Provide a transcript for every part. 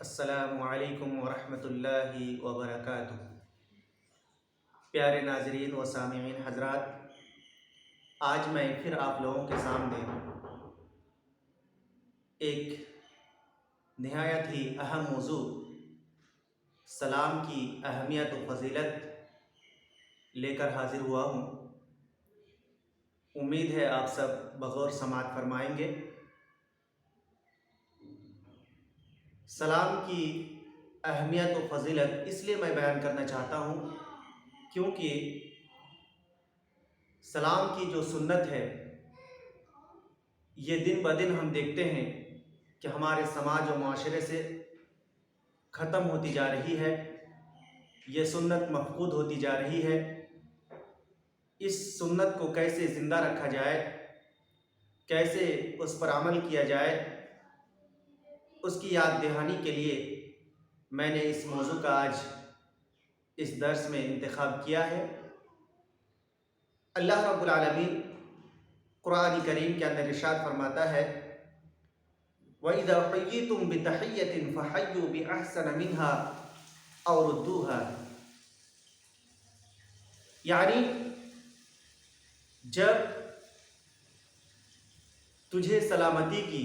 السلام علیکم ورحمۃ اللہ وبرکاتہ۔ پیارے ناظرین و سامعین حضرات، آج میں پھر آپ لوگوں کے سامنے ایک نہایت ہی اہم موضوع سلام کی اہمیت و فضیلت لے کر حاضر ہوا ہوں۔ امید ہے آپ سب بغور سماعت فرمائیں گے۔ سلام کی اہمیت و فضیلت اس لیے میں بیان کرنا چاہتا ہوں کیونکہ سلام کی جو سنت ہے یہ دن بدن ہم دیکھتے ہیں کہ ہمارے سماج و معاشرے سے ختم ہوتی جا رہی ہے، یہ سنت مفقود ہوتی جا رہی ہے۔ اس سنت کو کیسے زندہ رکھا جائے، کیسے اس پر عمل کیا جائے، اس کی یاد دہانی کے لیے میں نے اس موضوع کا آج اس درس میں انتخاب کیا ہے۔ اللہ رب العالمین قرآن کریم کے اندر ارشاد فرماتا ہے وَإِذَا حُيِّيتُم بِتَحِيَّةٍ فَحَيُّوا بِأَحْسَنَ مِنْهَا أَوْ رُدُّوهَا، یعنی جب تجھے سلامتی کی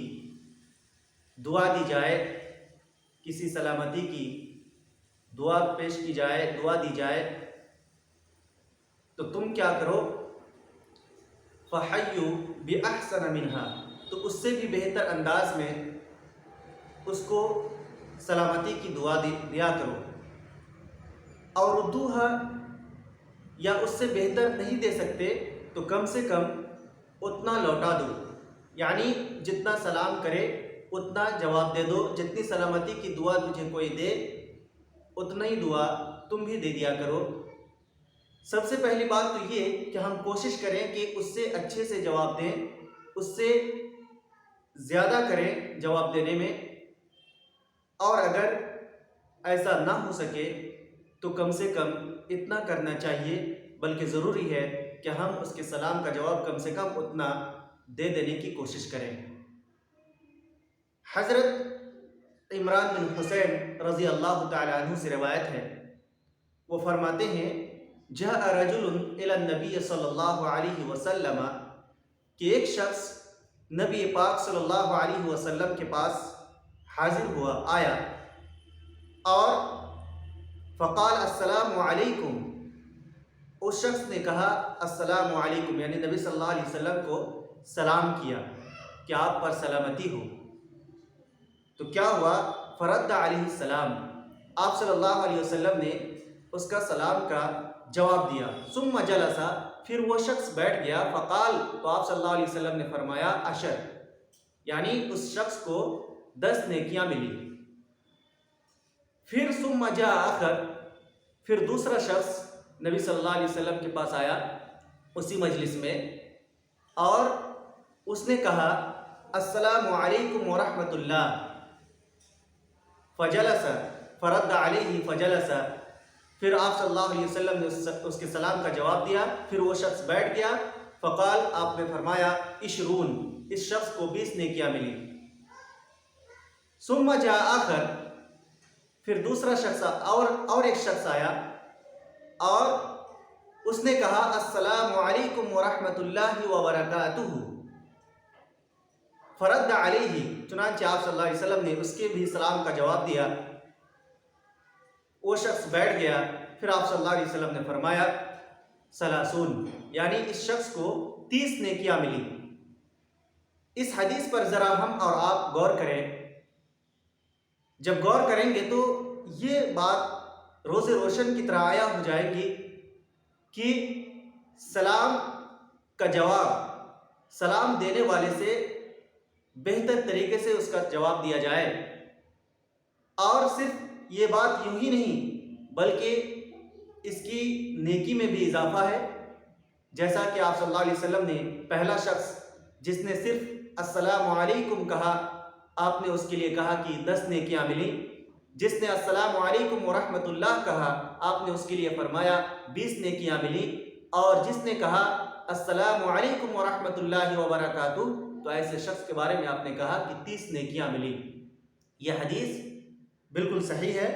دعا دی جائے، کسی سلامتی کی دعا پیش کی جائے، دعا دی جائے، تو تم کیا کرو؟ فَحَيُّوا بِأَحْسَنَ مِنْهَا، تو اس سے بھی بہتر انداز میں اس کو سلامتی کی دعا دیا کرو۔ اور رُدُّوهَا، یا اس سے بہتر نہیں دے سکتے تو کم سے کم اتنا لوٹا دو، یعنی جتنا سلام کرے اتنا جواب دے دو۔ جتنی سلامتی کی دعا تجھے کوئی دے اتنا ہی دعا تم بھی دے دیا کرو۔ سب سے پہلی بات تو یہ کہ ہم کوشش کریں کہ اس سے اچھے سے جواب دیں، اس سے زیادہ کریں جواب دینے میں، اور اگر ایسا نہ ہو سکے تو کم سے کم اتنا کرنا چاہیے، بلکہ ضروری ہے کہ ہم اس کے سلام کا جواب کم سے کم اتنا دے دینے کی کوشش کریں۔ حضرت عمران بن حسین رضی اللہ تعالی عنہ سے روایت ہے، وہ فرماتے ہیں جاء رجل الی النبی صلی اللہ علیہ وسلم، کہ ایک شخص نبی پاک صلی اللہ علیہ وسلم کے پاس حاضر ہوا، آیا، اور فقال السلام علیکم، اس شخص نے کہا السلام علیکم، یعنی نبی صلی اللہ علیہ وسلم کو سلام کیا کہ آپ پر سلامتی ہو۔ تو کیا ہوا؟ فرد علیہ السلام، آپ صلی اللہ علیہ وسلم نے اس کا سلام کا جواب دیا۔ ثم جلس، پھر وہ شخص بیٹھ گیا۔ فقال، تو آپ صلی اللہ علیہ وسلم نے فرمایا عشر، یعنی اس شخص کو 10 نیکیاں ملی۔ پھر ثم جاء آخر، پھر دوسرا شخص نبی صلی اللہ علیہ وسلم کے پاس آیا اسی مجلس میں، اور اس نے کہا السلام علیکم ورحمۃ اللہ، فجلس فرد علیہ فجلس، پھر آپ صلی اللہ علیہ وسلم نے اس کے سلام کا جواب دیا۔ پھر وہ شخص بیٹھ گیا۔ فقال، آپ نے فرمایا عشرون، اس شخص کو 20 نیکیاں ملی۔ ثم جاء آخر، پھر دوسرا شخص اور ایک شخص آیا، اور اس نے کہا السلام علیکم ورحمۃ اللہ وبرکاتہ، فرد علیہ، چنانچہ آپ صلی اللہ علیہ وسلم نے اس کے بھی سلام کا جواب دیا۔ وہ شخص بیٹھ گیا۔ پھر آپ صلی اللہ علیہ وسلم نے فرمایا ثلاثون، یعنی اس شخص کو 30 نیکیاں ملی۔ اس حدیث پر ذرا ہم اور آپ غور کریں۔ جب غور کریں گے تو یہ بات روز روشن کی طرح عیاں ہو جائے گی کہ سلام کا جواب سلام دینے والے سے بہتر طریقے سے اس کا جواب دیا جائے، اور صرف یہ بات یوں ہی نہیں بلکہ اس کی نیکی میں بھی اضافہ ہے، جیسا کہ آپ صلی اللہ علیہ وسلم نے پہلا شخص جس نے صرف السلام علیکم کہا، آپ نے اس کے لیے کہا کہ 10 نیکیاں ملی۔ جس نے السلام علیکم ورحمۃ اللہ کہا، آپ نے اس کے لیے فرمایا 20 نیکیاں ملی، اور جس نے کہا السلام علیکم ورحمۃ اللہ وبرکاتہ، تو ایسے شخص کے بارے میں آپ نے کہا کہ 30 نیکیاں ملی۔ یہ حدیث बिल्कुल सही है।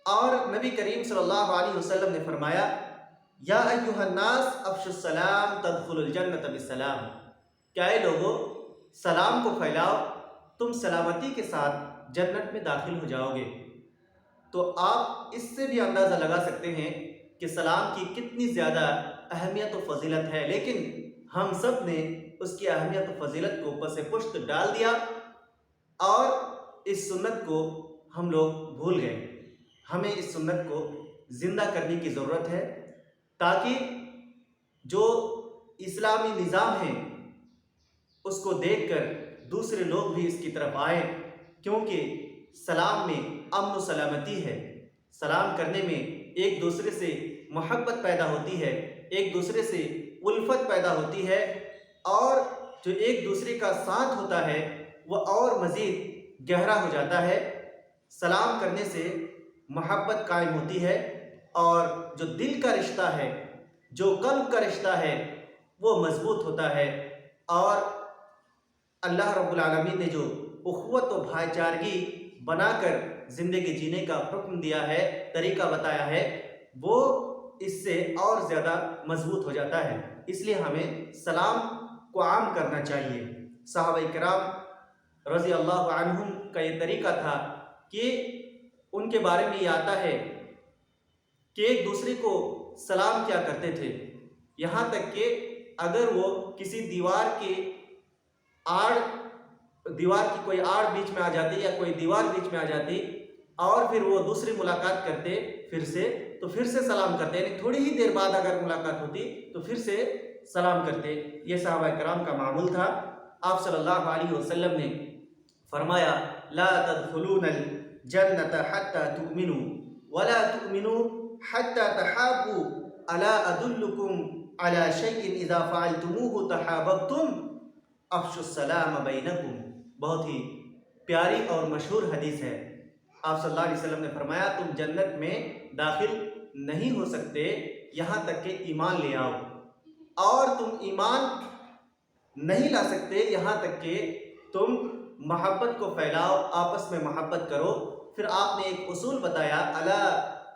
और नबी करीम सल्लल्लाहु अलैहि वसल्लम ने फरमाया, या अय्युहन्नास अफ्शुस्सलाम तदखुलुल जन्नत बिस्सलाम, क्या ए लोगों, सलाम को फैलाओ, तुम सलामती के साथ जन्नत में दाखिल हो जाओगे। तो आप इससे भी अंदाज़ा लगा सकते हैं कि सलाम की कितनी ज़्यादा अहमियत और फजीलत है, लेकिन हम सब ने उसकी अहमियत और फजीलत को ऊपर से पुष्ट डाल दिया और इस सुन्नत को हम लोग भूल गए। हमें इस सुन्नत को ज़िंदा करने की ज़रूरत है ताकि जो इस्लामी निज़ाम है उसको देखकर दूसरे लोग भी इसकी तरफ आए, क्योंकि सलाम में अमन व सलामती है। सलाम करने में एक दूसरे से मोहब्बत पैदा होती है, एक दूसरे से उल्फत पैदा होती है, और जो एक दूसरे का साथ होता है वह और मज़ीद गहरा हो जाता है। सलाम करने से मोहब्बत कायम होती है और जो दिल का रिश्ता है, जो कल्ब का रिश्ता है, वो मजबूत होता है। और अल्लाह रब्बुल आलमीन ने जो उख़्वत व भाईचारगी बनाकर ज़िंदगी जीने का हुक्म दिया है, तरीका बताया है, वो इससे और ज़्यादा मजबूत हो जाता है। इसलिए हमें सलाम को आम करना चाहिए। सहाबा किराम रज़ी अल्लाह अन्हुम का ये तरीका था कि उनके बारे में ये आता है कि एक दूसरे को सलाम क्या करते थे, यहाँ तक कि अगर वो किसी दीवार की कोई आड़ बीच में आ जाती या कोई दीवार बीच में आ जाती और फिर वो दूसरी मुलाकात करते तो फिर से सलाम करते, यानी थोड़ी ही देर बाद अगर मुलाकात होती तो फिर से सलाम करते। ये सहाबा किराम का मामूल था। आप सल्लल्लाहु अलैहि वसल्लम ने फरमाया, ला तदखुलूनल जन्नत हत्ता तुमिनू वला तुमिनू हत्ता तहाबू, अला अदुल्लुकुम अला शैइन इज़ा फ़अलतुमूहु तहाबबतुम अफ़शुस्सलाम बैनकुम। बहुत ही प्यारी और मशहूर हदीस है। आप सल्लल्लाहु अलैहि वसल्लम ने फरमाया, तुम जन्नत में दाखिल नहीं हो सकते यहाँ तक कि ईमान ले आओ, और तुम ईमान नहीं ला सकते यहाँ तक कि तुम मोहब्बत को फैलाओ, आपस में मोहब्बत करो। फिर आपने एक उसूल बताया, अला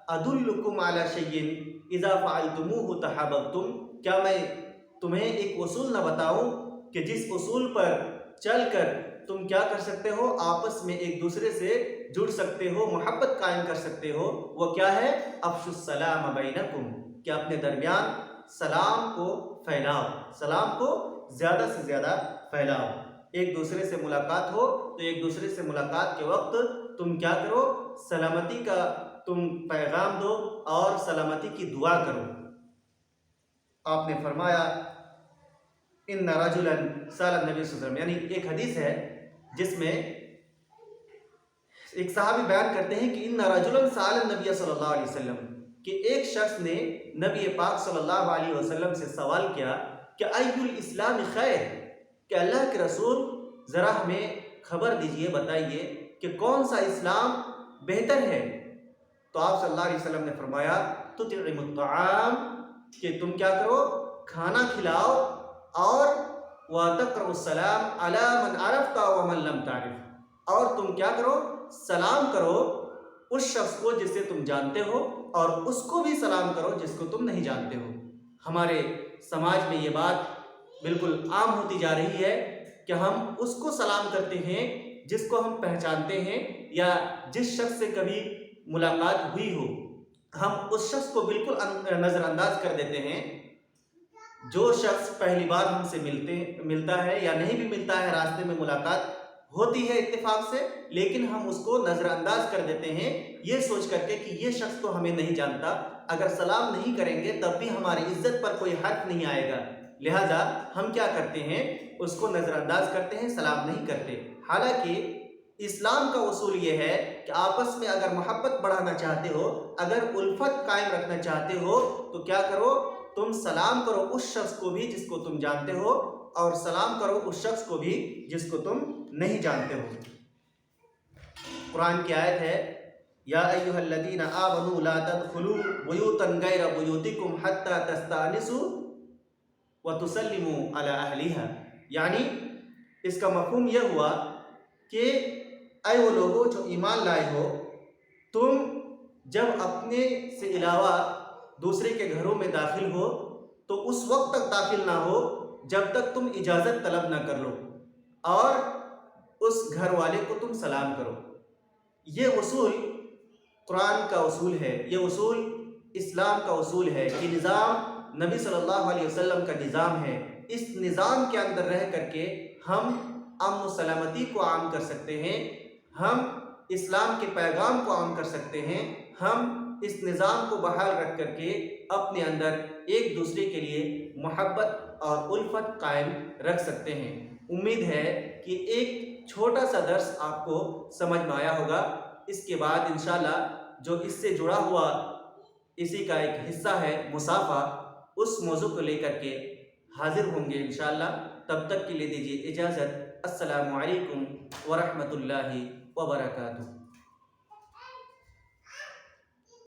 अदुल्लुकुम अला शैइन इज़ा फ़अलतुमूहु तहाबबतुम, क्या मैं तुम्हें एक उसूल न बताऊं कि जिस उसूल पर चलकर तुम क्या कर सकते हो, आपस में एक दूसरे से जुड़ सकते हो, मोहब्बत कायम कर सकते हो। वो क्या है? अफ़शुस्सलाम बैनकुम, कि अपने दरमियान सलाम को फैलाओ, सलाम को ज़्यादा से ज़्यादा फैलाओ। एक दूसरे से मुलाकात हो तो एक दूसरे से मुलाकात के वक्त तुम क्या करो, सलामती का तुम पैगाम दो और सलामती की दुआ करो। आपने फरमाया, इन्ना रजुलन सालन नबी सल्लल्लाहु अलैहि वसल्लम, यानी एक हदीस है जिसमें एक सहाबी बयान करते हैं कि इन्ना रजुलन सालन नबी सल्लल्लाहु अलैहि वसल्लम, कि एक शख्स ने नबी पाक सल्लल्लाहु अलैहि वसल्लम से सवाल किया कि अय्युल इस्लाम खैर, कि अल्लाह के रसूल ज़रा हमें खबर दीजिए, बताइए कि कौन सा इस्लाम बेहतर है। तो आप सल्लल्लाहु अलैहि वसल्लम ने फरमाया, तुतिमुत तआम, कि तुम क्या करो, खाना खिलाओ, और व तक़रउस सलाम अला मन अरफ़ता व मन लम तारिफ़, और तुम क्या करो, सलाम करो उस शख्स को जिसे तुम जानते हो, और उसको भी सलाम करो जिसको तुम नहीं जानते हो। हमारे समाज में ये बात बिल्कुल आम होती जा रही है कि हम उसको सलाम करते हैं जिसको हम पहचानते हैं, या जिस शख्स से कभी मुलाकात हुई हो, हम उस शख्स को बिल्कुल नज़रअंदाज कर देते हैं। जो शख्स पहली बार हमसे मिलता है या नहीं भी मिलता है, रास्ते में मुलाकात होती है इत्तेफाक से, लेकिन हम उसको नज़रअंदाज कर देते हैं ये सोच करके कि ये शख्स तो हमें नहीं जानता, अगर सलाम नहीं करेंगे तब भी हमारी इज्जत पर कोई हर्फ नहीं आएगा, लिहाजा हम क्या करते हैं, उसको नज़रअंदाज करते हैं, सलाम नहीं करते। हालांकि इस्लाम का उसूल ये है कि आपस में अगर मोहब्बत बढ़ाना चाहते हो, अगर उल्फत कायम रखना चाहते हो, तो क्या करो, तुम सलाम करो उस शख्स को भी जिसको तुम जानते हो, और सलाम करो उस शख्स को भी जिसको तुम नहीं जानते हो। कुरान की आयत है, या अय्युहल्लज़ीना आमनू ला तदखुलू बुयूतन गैरा बुयूतिकुम हत्ता तस्तानिसू व तुसल्लिमू अला अहलिहा, यानी इसका मफ़हूम यह हुआ कि اے وہ لوگوں جو ایمان لائے ہو، تم جب اپنے سے علاوہ دوسرے کے گھروں میں داخل ہو تو اس وقت تک داخل نہ ہو جب تک تم اجازت طلب نہ کر لو، اور اس گھر والے کو تم سلام کرو۔ یہ اصول قرآن کا اصول ہے، یہ اصول اسلام کا اصول ہے، یہ نظام نبی صلی اللہ علیہ وسلم کا نظام ہے۔ اس نظام کے اندر رہ کر کے ہم امن و سلامتی کو عام کر سکتے ہیں، ہم اسلام کے پیغام کو عام کر سکتے ہیں، ہم اس نظام کو بحال رکھ کر کے اپنے اندر ایک دوسرے کے لیے محبت اور الفت قائم رکھ سکتے ہیں۔ امید ہے کہ ایک چھوٹا سا درس آپ کو سمجھ میں آیا ہوگا۔ اس کے بعد انشاءاللہ جو اس سے جڑا ہوا اسی کا ایک حصہ ہے مصافحہ، اس موضوع کو لے کر کے حاضر ہوں گے انشاءاللہ۔ تب تک کے لیے دیجیے اجازت۔ السلام علیکم ورحمۃ اللہ وبرکاتہ۔